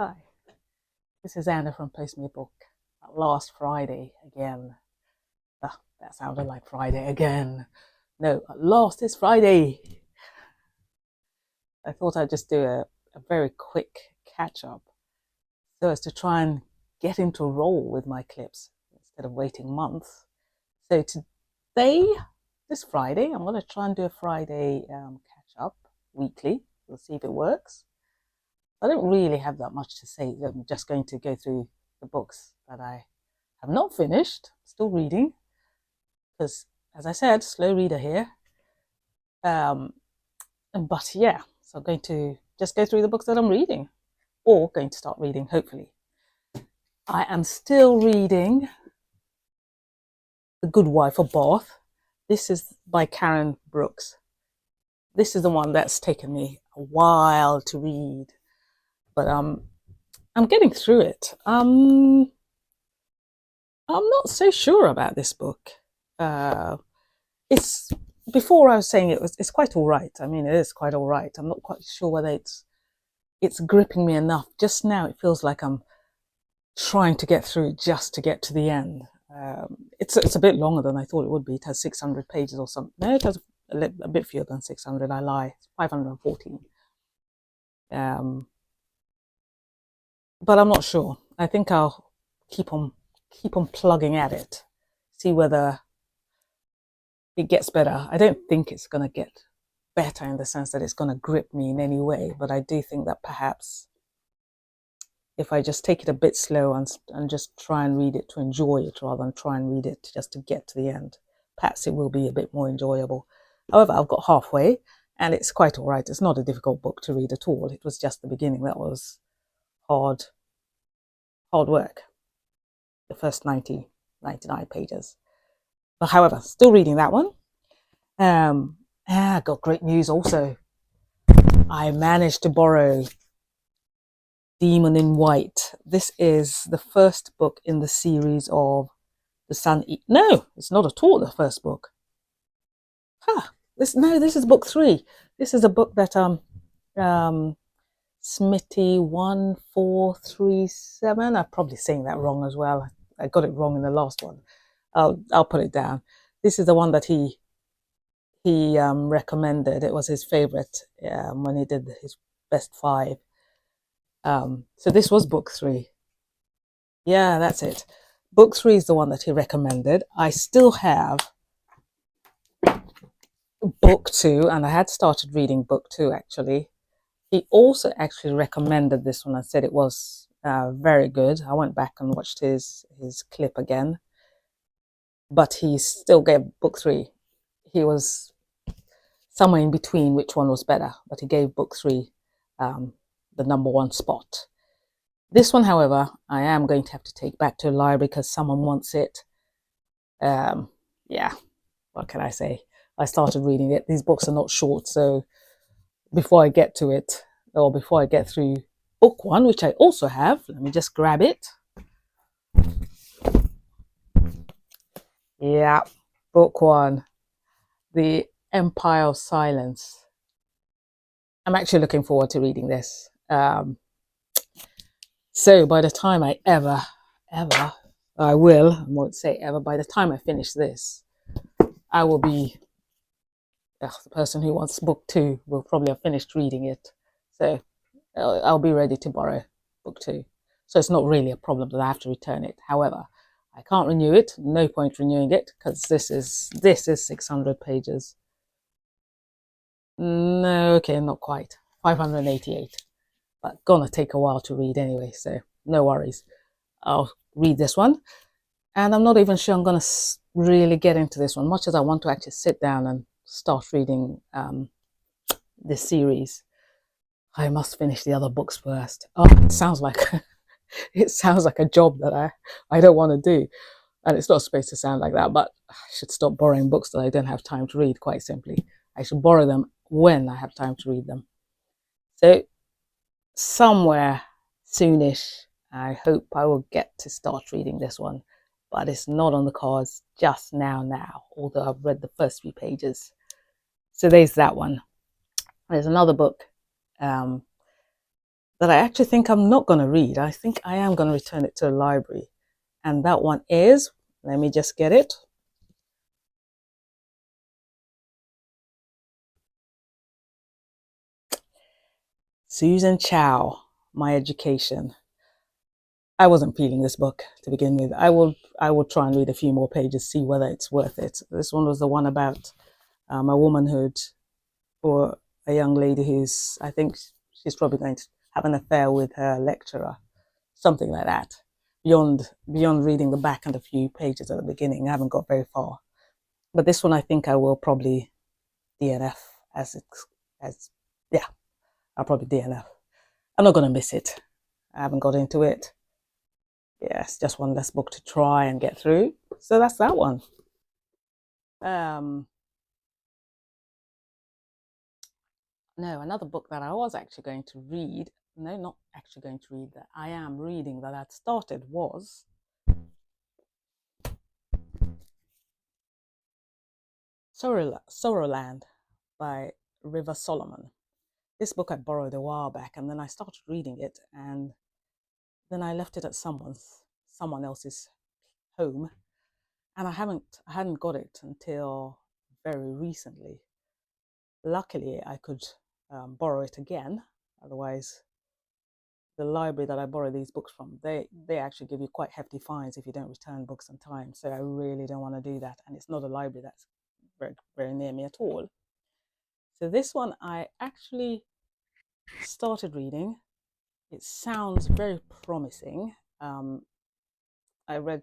Hi, this is Anna from Post Me a Book. Last Friday again. That sounded like Friday again. No, last is Friday. I thought I'd just do a very quick catch up so as to try and get into a roll with my clips instead of waiting months. So today, this Friday, I'm going to try and do a Friday catch up weekly. We'll see if it works. I don't really have that much to say. I'm just going to go through the books that I have not finished, still reading, because as I said, slow reader here. Um, but yeah, so I'm going to just go through the books that I'm reading, or going to start reading, hopefully. I am still reading The Good Wife of Bath. This is by Karen Brooks. This is the one that's taken me a while to read, but I'm getting through it. I'm not so sure about this book. It's before I was saying it's quite all right. I mean, it is quite all right. I'm not quite sure whether it's gripping me enough. Just now, it feels like I'm trying to get through it just to get to the end. It's a bit longer than I thought it would be. It has 600 pages or something. No, it has a bit fewer than 600. I lie. It's 514. Um, but I'm not sure. I think I'll keep on plugging at it, see whether it gets better. I don't think it's going to get better in the sense that it's going to grip me in any way, but I do think that perhaps if I just take it a bit slow and just try and read it to enjoy it rather than try and read it just to get to the end, perhaps it will be a bit more enjoyable. However, I've got halfway and it's quite all right. It's not a difficult book to read at all. It was just the beginning that was hard work, the first 99 pages. But however, still reading that one. I got great news also. I managed to borrow Demon in White. This is the first book in the series of The Sun. No, it's not at all the first book. This is book 3. This is a book that Smitty 1437. I'm probably saying that wrong as well. I got it wrong in the last one. I'll put it down. This is the one that he recommended. It was his favorite when he did his best 5. So this was book 3. Yeah, that's it. Book 3 is the one that he recommended. I still have book 2, and I had started reading book 2 actually. He also actually recommended this one and said it was very good. I went back and watched his clip again, but he still gave book 3. He was somewhere in between which one was better, but he gave book 3 the number 1 spot. This one, however, I am going to have to take back to the library because someone wants it. Yeah, what can I say? I started reading it. These books are not short, so before I get to it, or before I get through book 1, which I also have, let me just grab it. Yeah, book 1, The Empire of Silence. I'm actually looking forward to reading this. So by the time I I won't say ever, by the time I finish this, I will be, the person who wants book 2 will probably have finished reading it. So I'll be ready to borrow book 2. So it's not really a problem that I have to return it. However, I can't renew it. No point renewing it because this is 600 pages. No, okay, not quite. 588. But gonna take a while to read anyway, so no worries. I'll read this one. And I'm not even sure I'm gonna really get into this one, much as I want to actually sit down and start reading this series. I must finish the other books first. Oh, it sounds like it sounds like a job that I don't want to do. And it's not supposed to sound like that, but I should stop borrowing books that I don't have time to read, quite simply. I should borrow them when I have time to read them. So somewhere soonish, I hope I will get to start reading this one, but it's not on the cards just now, although I've read the first few pages. So there's that one. There's another book that I actually think I'm not going to read. I think I am going to return it to the library. And that one is, let me just get it. Susan Chow, My Education. I wasn't feeling this book to begin with. I will try and read a few more pages, see whether it's worth it. This one was the one about a womanhood, or a young lady who's, I think she's probably going to have an affair with her lecturer, something like that. Beyond reading the back and a few pages at the beginning, I haven't got very far. But this one, I think I will probably DNF as yeah, I'll probably DNF. I'm not going to miss it. I haven't got into it. Yeah, it's just one less book to try and get through. So that's that one. Um, no, another book that I was actually going to read, no, not actually going to read, that I am reading that I'd started, was Sorrowland by River Solomon. This book I borrowed a while back, and then I started reading it, and then I left it at someone else's home, and I hadn't got it until very recently. Luckily, I could borrow it again. Otherwise, the library that I borrow these books from, they actually give you quite hefty fines if you don't return books on time. So I really don't want to do that, and it's not a library that's very, very near me at all. So this one I actually started reading. It sounds very promising. I've read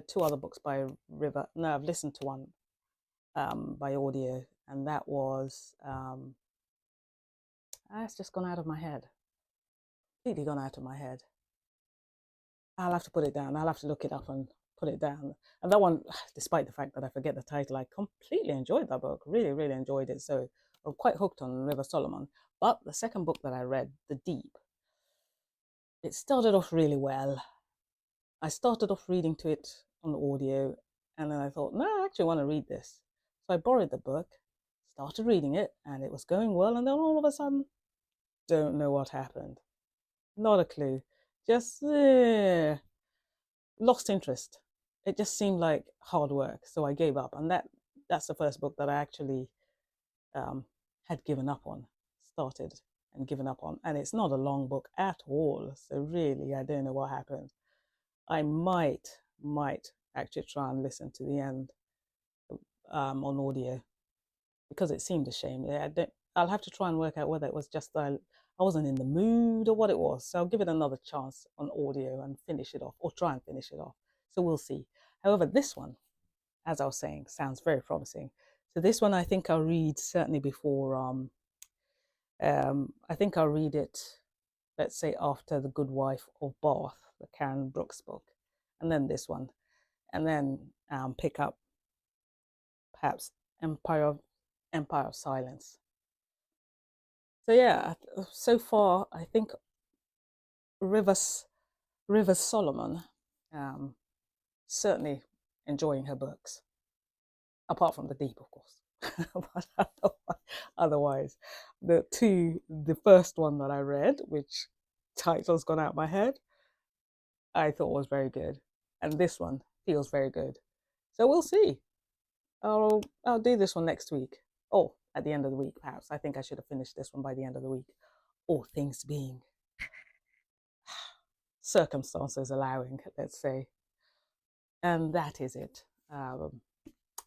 two other books by River. No, I've listened to one by audio, and that was it's just gone out of my head. Completely gone out of my head. I'll have to put it down. I'll have to look it up and put it down. And that one, despite the fact that I forget the title, I completely enjoyed that book. Really, really enjoyed it. So I'm quite hooked on River Solomon. But the second book that I read, The Deep, it started off really well. I started off reading to it on audio, and then I thought, no, I actually want to read this. So I borrowed the book, started reading it, and it was going well. And then all of a sudden, don't know what happened. Not a clue. Just lost interest. It just seemed like hard work, so I gave up. And that's the first book that I actually had given up on, started and given up on. And it's not a long book at all. So really, I don't know what happened. I might actually try and listen to the end on audio, because it seemed a shame. I'll have to try and work out whether it was just that I wasn't in the mood or what it was. So I'll give it another chance on audio and finish it off, or try and finish it off. So we'll see. However, this one, as I was saying, sounds very promising. So this one, I think I'll read certainly before. I think I'll read it, let's say, after The Good Wife of Bath, the Karen Brooks book, and then this one, and then pick up perhaps Empire of Silence. So yeah, so far I think Rivers Rivers Solomon, um, certainly enjoying her books, apart from The Deep, of course. But otherwise, the first one that I read, which title's gone out my head, I thought was very good, and this one feels very good. So we'll see. I'll do this one next week. Oh, at the end of the week, perhaps. I think I should have finished this one by the end of the week. All things being circumstances allowing, let's say. And that is it.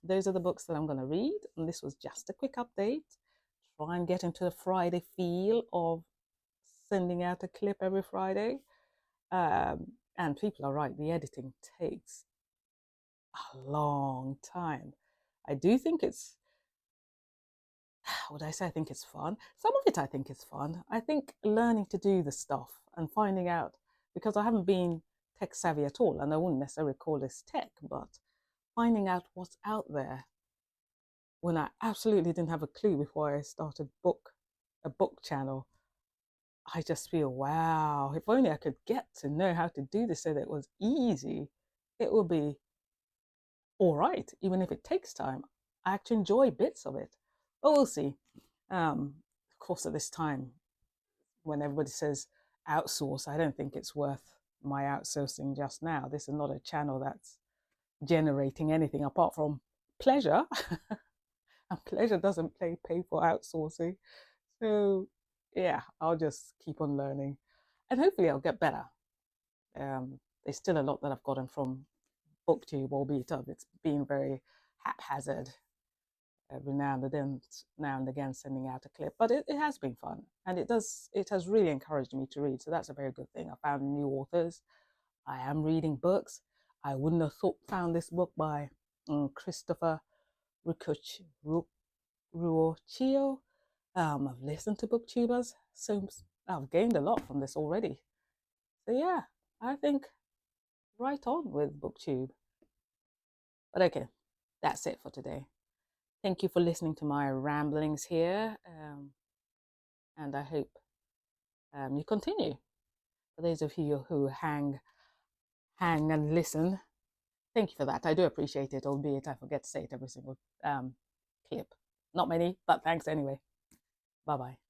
Those are the books that I'm going to read. And this was just a quick update. Try and get into the Friday feel of sending out a clip every Friday. And people are right, the editing takes a long time. I do think it's, would I say I think it's fun? Some of it I think is fun. I think learning to do the stuff and finding out, because I haven't been tech savvy at all, and I wouldn't necessarily call this tech, but finding out what's out there when I absolutely didn't have a clue before I started a book channel. I just feel, wow, if only I could get to know how to do this so that it was easy, it would be all right, even if it takes time. I actually enjoy bits of it, but we'll see. Of course, at this time, when everybody says outsource. I don't think it's worth my outsourcing just now. This is not a channel that's generating anything apart from pleasure. And pleasure doesn't pay for outsourcing. So yeah, I'll just keep on learning, and hopefully I'll get better. There's still a lot that I've gotten from booktube, albeit it's been very haphazard. Every now and again sending out a clip, but it has been fun, and it has really encouraged me to read, so that's a very good thing. I found new authors. I am reading books. I wouldn't have found this book by Christopher Ruocchio. I've listened to booktubers, so I've gained a lot from this already. So yeah, I think right on with booktube. But okay, that's it for today. Thank you for listening to my ramblings here, and I hope you continue. For those of you who hang and listen, thank you for that. I do appreciate it, albeit I forget to say it every single clip. Not many, but thanks anyway. Bye bye.